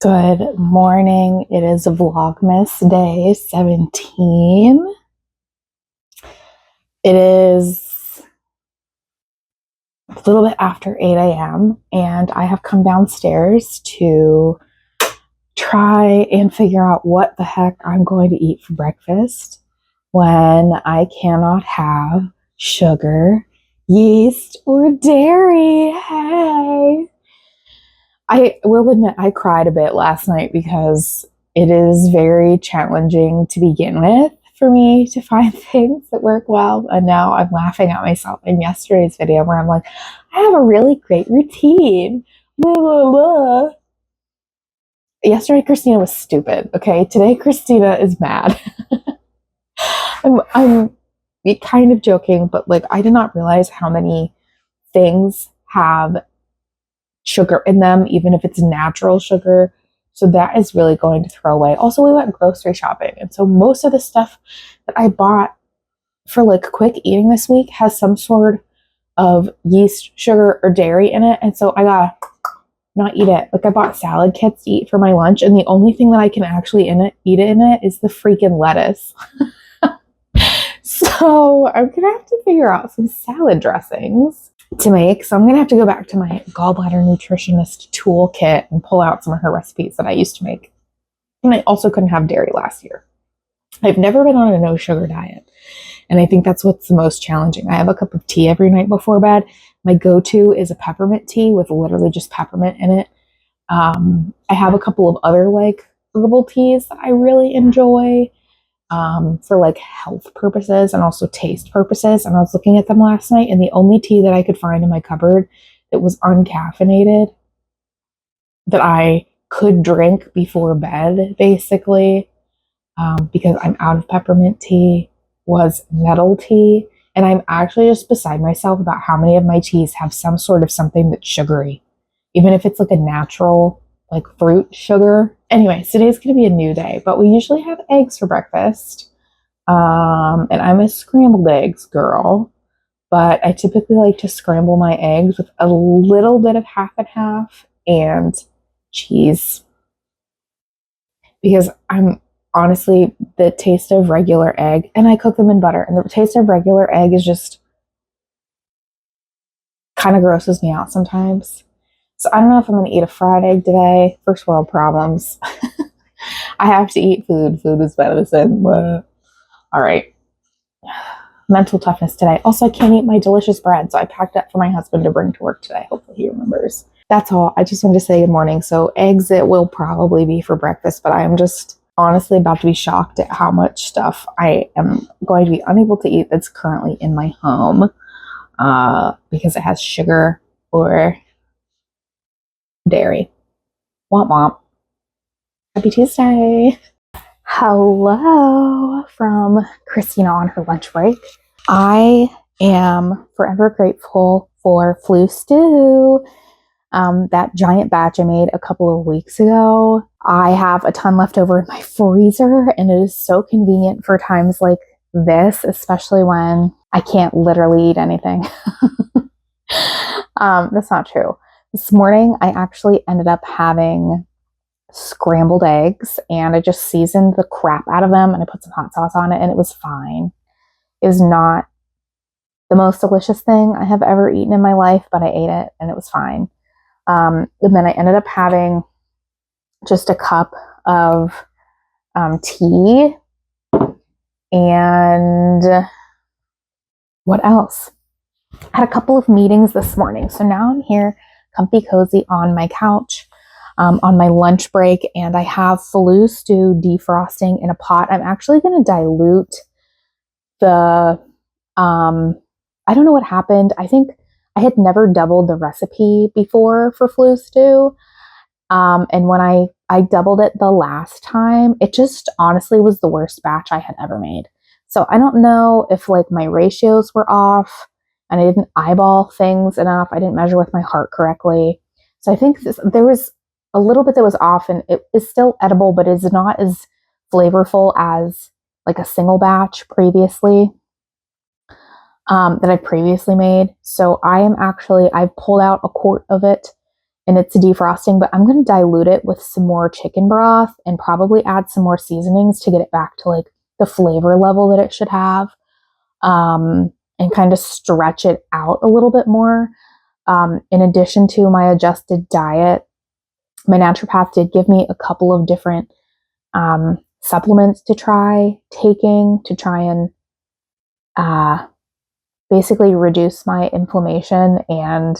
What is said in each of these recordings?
Good morning. It is Vlogmas day 17. It is a little bit after 8 a.m. and I have come downstairs to try and figure out what the heck I'm going to eat for breakfast when I cannot have sugar, yeast, or dairy. Hey! I will admit I cried a bit last night because it is very challenging to begin with for me to find things that work well. And now I'm laughing at myself in yesterday's video where I'm like, I have a really great routine. Blah, blah, blah. Yesterday, Christina was stupid. Okay. Today, Christina is mad. I'm kind of joking, but like, I did not realize how many things have sugar in them, even if it's natural sugar. So that is really going to throw away. Also, we went grocery shopping, and so most of the stuff that I bought for like quick eating this week has some sort of yeast, sugar, or dairy in it, and so I gotta not eat it. Like I bought salad kits to eat for my lunch, and the only thing that I can actually eat in it is the freaking lettuce. So I'm gonna have to figure out some salad dressings to make. So I'm gonna have to go back to my gallbladder nutritionist toolkit and pull out some of her recipes that I used to make. And I also couldn't have dairy last year. I've never been on a no sugar diet, and I think that's what's the most challenging. I have a cup of tea every night before bed. My go-to is a peppermint tea with literally just peppermint in it. I have a couple of other like herbal teas that I really enjoy for like health purposes and also taste purposes. And I was looking at them last night, and the only tea that I could find in my cupboard that was uncaffeinated that I could drink before bed, basically, because I'm out of peppermint tea, was nettle tea. And I'm actually just beside myself about how many of my teas have some sort of something that's sugary, even if it's like a natural like fruit sugar. Anyway, today's going to be a new day, but we usually have eggs for breakfast. And I'm a scrambled eggs girl, but I typically like to scramble my eggs with a little bit of half and half and cheese, because I'm honestly, the taste of regular egg, and I cook them in butter, and the taste of regular egg is just kind of grosses me out sometimes. So I don't know if I'm going to eat a fried egg today. First world problems. I have to eat food. Food is medicine. All right. Mental toughness today. Also, I can't eat my delicious bread, so I packed up for my husband to bring to work today. Hopefully he remembers. That's all. I just wanted to say good morning. So eggs, it will probably be for breakfast, but I am just honestly about to be shocked at how much stuff I am going to be unable to eat that's currently in my home because it has sugar or dairy. Womp womp. Happy Tuesday. Hello from Kristina on her lunch break. I am forever grateful for flu stew. That giant batch I made a couple of weeks ago. I have a ton left over in my freezer, and it is so convenient for times like this, especially when I can't literally eat anything. That's not true. This morning, I actually ended up having scrambled eggs, and I just seasoned the crap out of them, and I put some hot sauce on it, and it was fine. It was not the most delicious thing I have ever eaten in my life, but I ate it, and it was fine. And then I ended up having just a cup of tea, and what else? I had a couple of meetings this morning, so now I'm here comfy cozy on my couch on my lunch break, and I have flu stew defrosting in a pot. I'm actually going to dilute the I don't know what happened. I think I had never doubled the recipe before for flu stew, and when I doubled it the last time, it just honestly was the worst batch I had ever made. So I don't know if like my ratios were off and I didn't eyeball things enough. I didn't measure with my heart correctly. So I think there was a little bit that was off, and it is still edible, but it's not as flavorful as like a single batch previously that I previously made. So I've pulled out a quart of it and it's defrosting, but I'm going to dilute it with some more chicken broth and probably add some more seasonings to get it back to like the flavor level that it should have, and kind of stretch it out a little bit more. In addition to my adjusted diet, my naturopath did give me a couple of different supplements to try taking to try and basically reduce my inflammation and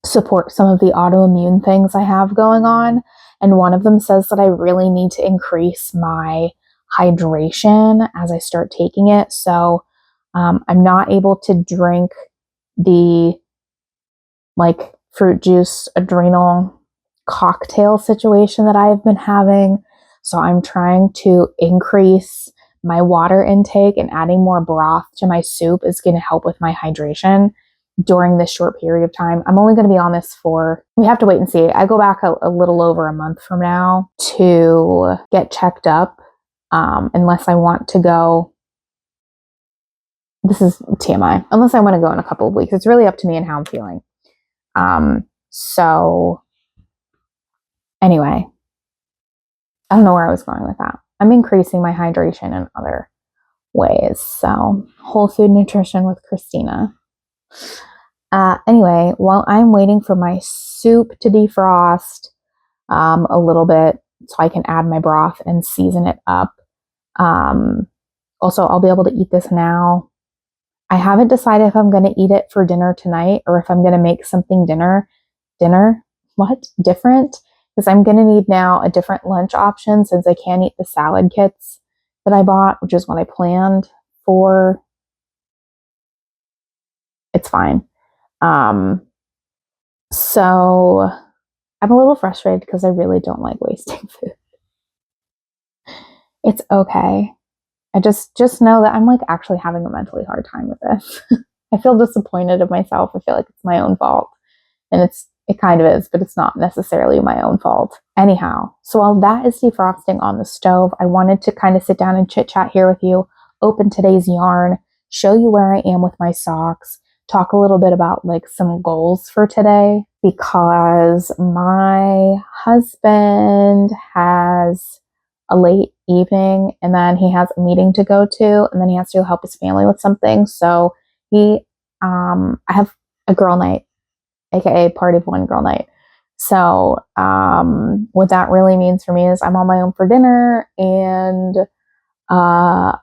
support some of the autoimmune things I have going on. And one of them says that I really need to increase my hydration as I start taking it. So I'm not able to drink the like fruit juice adrenal cocktail situation that I've been having. So I'm trying to increase my water intake, and adding more broth to my soup is going to help with my hydration during this short period of time. I'm only going to be on this for, we have to wait and see. I go back a little over a month from now to get checked up, unless I want to go. This is TMI. Unless I want to go in a couple of weeks. It's really up to me and how I'm feeling. So anyway, I don't know where I was going with that. I'm increasing my hydration in other ways. So whole food nutrition with Kristina. Anyway, while I'm waiting for my soup to defrost a little bit so I can add my broth and season it up. Also, I'll be able to eat this now. I haven't decided if I'm going to eat it for dinner tonight or if I'm going to make something different, because I'm going to need now a different lunch option since I can't eat the salad kits that I bought, which is what I planned for. It's fine. So I'm a little frustrated because I really don't like wasting food. It's okay. I just know that I'm like actually having a mentally hard time with this. I feel disappointed of myself. I feel like it's my own fault. And it kind of is, but it's not necessarily my own fault. Anyhow, so while that is defrosting on the stove, I wanted to kind of sit down and chit chat here with you, open today's yarn, show you where I am with my socks, talk a little bit about like some goals for today, because my husband has a late evening and then he has a meeting to go to, and then he has to go help his family with something. So I have a girl night, aka party of one girl night. So what that really means for me is I'm on my own for dinner, and I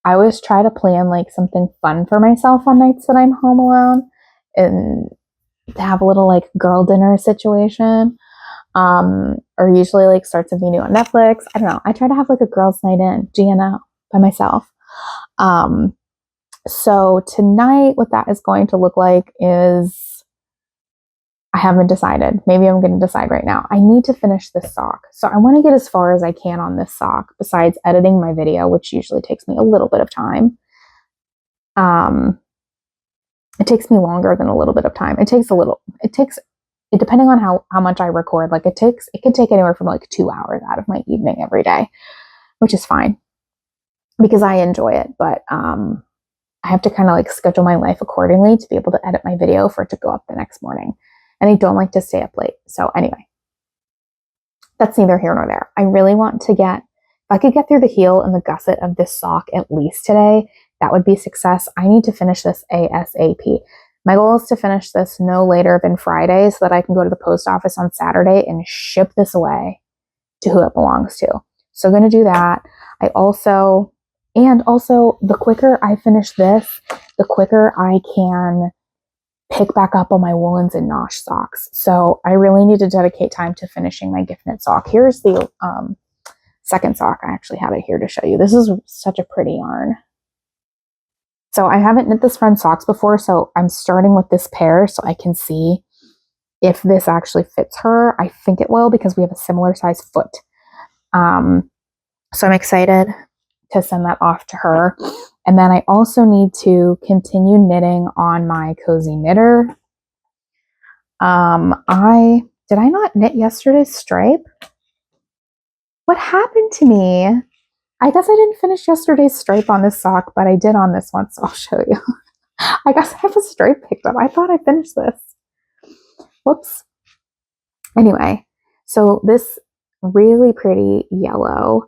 always try to plan like something fun for myself on nights that I'm home alone, and to have a little like girl dinner situation, or usually like start something new on Netflix. I don't know. I try to have like a girls' night in, GNO, by myself. So tonight, what that is going to look like is, I haven't decided. Maybe I'm going to decide right now. I need to finish this sock. So I want to get as far as I can on this sock, besides editing my video, which usually takes me a little bit of time. It takes me longer than a little bit of time. It depending on how much I record, like it can take anywhere from like 2 hours out of my evening every day, which is fine because I enjoy it. But, I have to kind of like schedule my life accordingly to be able to edit my video for it to go up the next morning. And I don't like to stay up late. So anyway, that's neither here nor there. I really want to if I could get through the heel and the gusset of this sock at least today, that would be success. I need to finish this ASAP. My goal is to finish this no later than Friday so that I can go to the post office on Saturday and ship this away to who it belongs to. So I'm going to do that. Also, the quicker I finish this, the quicker I can pick back up on my woolens and nosh socks. So I really need to dedicate time to finishing my gift knit sock. Here's the second sock. I actually have it here to show you. This is such a pretty yarn. So I haven't knit this friend's socks before, so I'm starting with this pair so I can see if this actually fits her. I think it will because we have a similar size foot. So I'm excited to send that off to her. And then I also need to continue knitting on my cozy knitter. Did I not knit yesterday's stripe? What happened to me? I guess I didn't finish yesterday's stripe on this sock, but I did on this one, so I'll show you. I guess I have a stripe picked up. I thought I finished this. Whoops. Anyway, so this really pretty yellow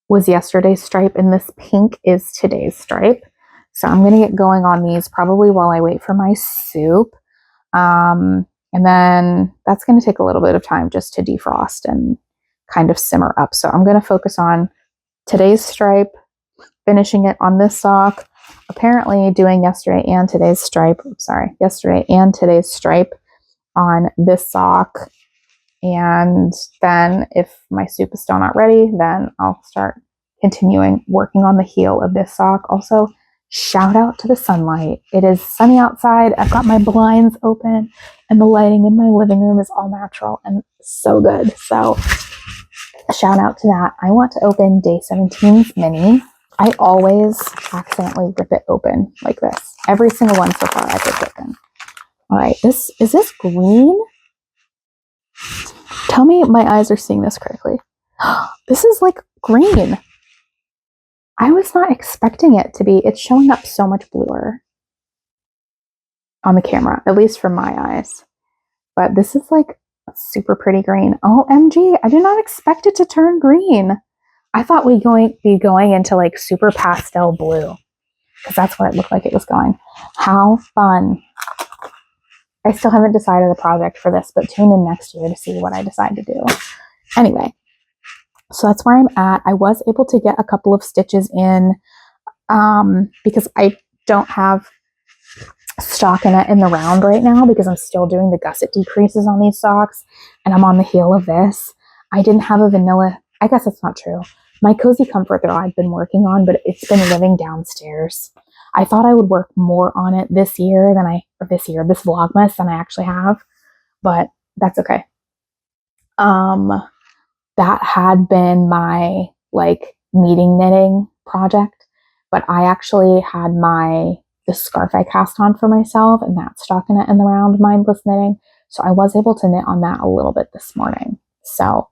was yesterday's stripe, and this pink is today's stripe. So I'm going to get going on these probably while I wait for my soup. And then that's going to take a little bit of time just to defrost and kind of simmer up. So I'm going to focus on today's stripe, finishing it on this sock, apparently doing yesterday and today's stripe on this sock. And then if my soup is still not ready, then I'll start continuing working on the heel of this sock. Also, shout out to the sunlight. It is sunny outside. I've got my blinds open and the lighting in my living room is all natural and so good. So shout out to that. I want to open day 17's mini. I always accidentally rip it open like this. Every single one so far I've ripped open. All right, is this green? Tell me my eyes are seeing this correctly. This is like green. I was not expecting it to be. It's showing up so much bluer on the camera, at least from my eyes. But this is like a super pretty green. OMG, I did not expect it to turn green. I thought we'd be going into like super pastel blue because that's where it looked like it was going. How fun. I still haven't decided a project for this, but tune in next year to see what I decide to do. Anyway, so that's where I'm at. I was able to get a couple of stitches in because I don't have stockinette in the round right now because I'm still doing the gusset decreases on these socks and I'm on the heel of this. I didn't have a vanilla. I guess that's not true. My Cozy Comfort throw I've been working on, but it's been living downstairs. I thought I would work more on it this Vlogmas than I actually have, but that's okay. That had been my like meeting knitting project, but I actually had the scarf I cast on for myself and that stockinette in the round mindless knitting. So I was able to knit on that a little bit this morning. So,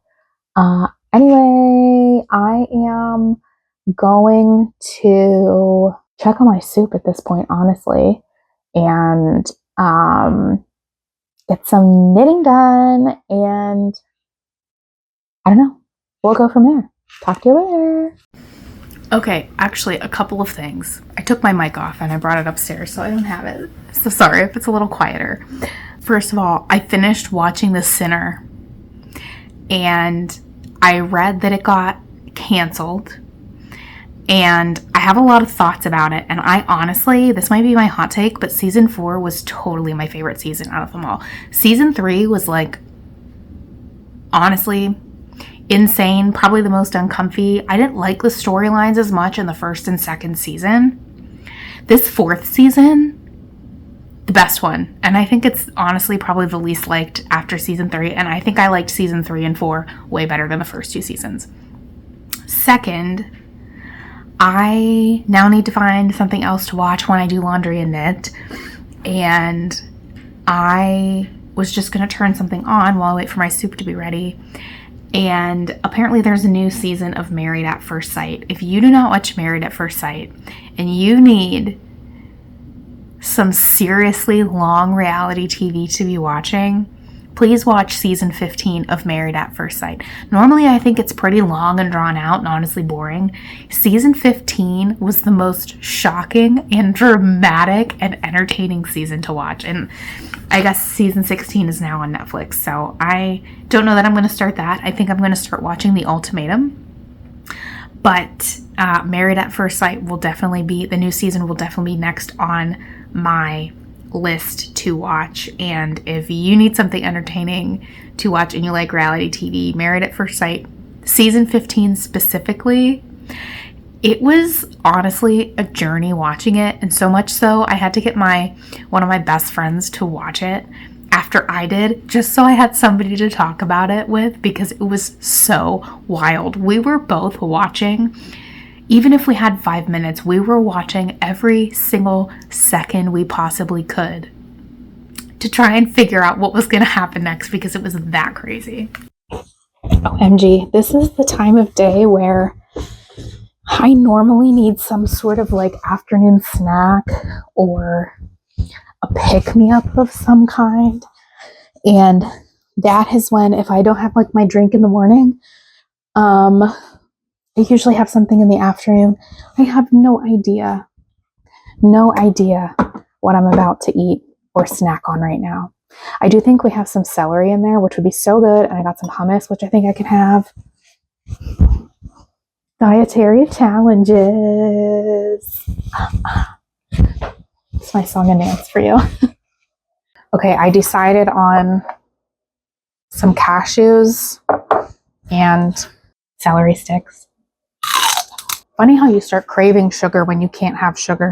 anyway, I am going to check on my soup at this point, honestly, and get some knitting done, and I don't know, we'll go from there. Talk to you later. Okay, actually, a couple of things. I took my mic off and I brought it upstairs, so I don't have it. So sorry if it's a little quieter. First of all, I finished watching The Sinner, and I read that it got canceled. And I have a lot of thoughts about it. And I honestly, this might be my hot take, but season 4 was totally my favorite season out of them all. Season 3 was like, honestly, insane. Probably the most uncomfy. I didn't like the storylines as much in the first and second season. This 4th season, the best one. And I think it's honestly probably the least liked after season 3. And I think I liked season 3 and 4 way better than the first 2 seasons. Second, I now need to find something else to watch when I do laundry and knit, and I was just going to turn something on while I wait for my soup to be ready, and apparently there's a new season of Married at First Sight. If you do not watch Married at First Sight, and you need some seriously long reality TV to be watching, please watch season 15 of Married at First Sight. Normally, I think it's pretty long and drawn out and honestly boring. Season 15 was the most shocking and dramatic and entertaining season to watch. And I guess season 16 is now on Netflix. So I don't know that I'm going to start that. I think I'm going to start watching The Ultimatum. But Married at First Sight the new season will definitely be next on my list to watch. And if you need something entertaining to watch and you like reality TV, Married at First Sight season 15 specifically, it was honestly a journey watching it, and so much so I had to get one of my best friends to watch it after I did, just so I had somebody to talk about it with, because it was so wild. We were both watching. Even if we had 5 minutes, we were watching every single second we possibly could to try and figure out what was going to happen next, because it was that crazy. OMG, this is the time of day where I normally need some sort of like afternoon snack or a pick-me-up of some kind. And that is when, if I don't have like my drink in the morning, I usually have something in the afternoon. I have no idea what I'm about to eat or snack on right now. I do think we have some celery in there, which would be so good. And I got some hummus, which I think I can have. Dietary challenges. It's my song and dance for you. Okay, I decided on some cashews and celery sticks. Funny how you start craving sugar when you can't have sugar.